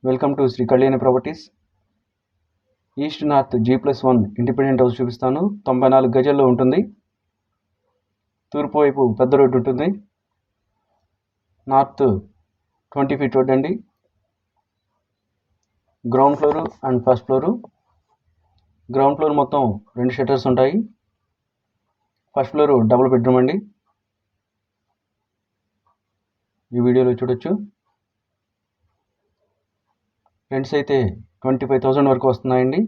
Welcome to Sri Kalyani properties. East north G+1 independent house చూపిస్తాను. 94 గజాల్లో ఉంటుంది. తూర్పు వైపు పెద్ద రోడ్డు ఉంటుంది. నార్త్ 20 ఫీట్ రోడ్ అండి. Ground floor and first floor. Ground floor మొత్తం 2 షట్టర్స్ ఉంటాయి. ఫస్ట్ ఫ్లోరు డబుల్ బెడ్రూమ్ అండి. ఈ వీడియోలో చూడొచ్చు. రెంట్స్ అయితే 25,000 వరకు వస్తున్నాయండి.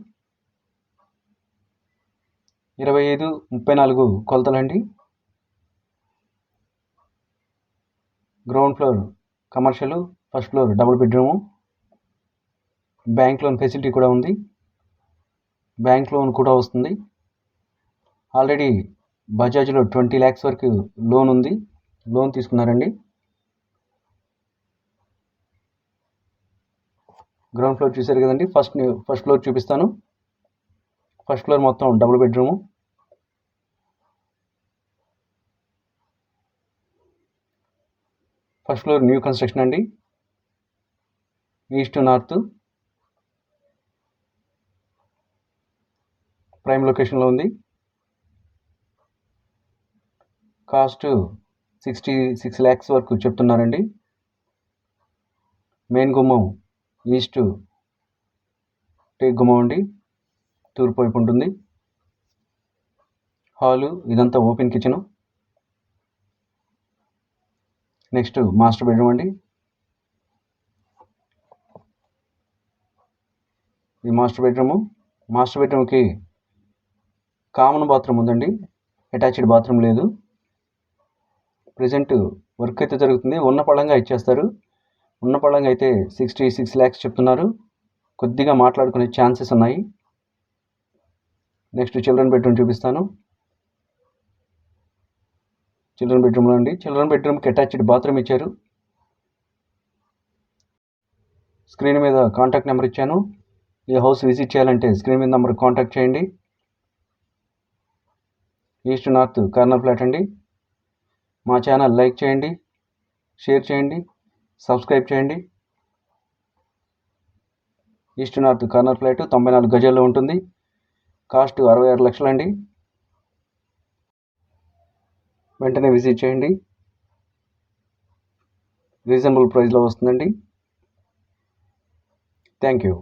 25-34 కొలతలండి. Ground floor commercial, first floor double bedroom. Bank loan facility కూడా ఉంది. బ్యాంక్ లోన్ కూడా వస్తుంది. ఆల్రెడీ బజాజ్లో 20 lakhs వరకు లోన్ ఉంది. లోన్ తీసుకున్నారండి. గ్రౌండ్ ఫ్లోర్ చూశారు కదండి. ఫస్ట్ ఫ్లోర్ చూపిస్తాను. ఫస్ట్ ఫ్లోర్ మొత్తం double bedroom. First floor new construction అండి. ఈస్ట్ నార్త్ ప్రైమ్ లొకేషన్లో ఉంది. కాస్ట్ 66 lakhs వరకు చెప్తున్నారండి. మెయిన్ గుమ్మం ఈస్ట్ టేక్ గుమ్మం అండి. తూర్పు వైపు ఉంటుంది. హాలు ఇదంతా open kitchen. Next master bedroom అండి. ఈ మాస్టర్ బెడ్రూమ్కి కామన్ బాత్రూమ్ ఉందండి. అటాచ్డ్ బాత్రూమ్ లేదు. ప్రజెంట్ వర్క్ అయితే జరుగుతుంది. ఉన్న పళంగా ఇచ్చేస్తారు. ఉన్న పళంగా అయితే 66 lakhs చెప్తున్నారు. కొద్దిగా మాట్లాడుకునే ఛాన్సెస్ ఉన్నాయి. నెక్స్ట్ చిల్డ్రన్ బెడ్రూమ్ చూపిస్తాను. చిల్డ్రన్ బెడ్రూమ్లో అండి. చిల్డ్రన్ బెడ్రూమ్కి అటాచ్డ్ బాత్రూమ్ ఇచ్చారు. స్క్రీన్ మీద కాంటాక్ట్ నెంబర్ ఇచ్చాను. ఈ హౌస్ విజిట్ చేయాలంటే స్క్రీన్ మీద నెంబర్ కాంటాక్ట్ చేయండి. ఈస్ట్ నార్త్ కార్నర్ ఫ్లాట్ అండి. మా ఛానల్ లైక్ చేయండి, షేర్ చేయండి, సబ్స్క్రైబ్ చేయండి. ఈస్ట్ నార్త్ కార్నర్ ఫ్లాట్ 94 గజాల్లో ఉంటుంది. కాస్ట్ 66 లక్షలు అండి. వెంటనే విజిట్ చేయండి. రీజనబుల్ ప్రైస్లో వస్తుందండి. Thank you.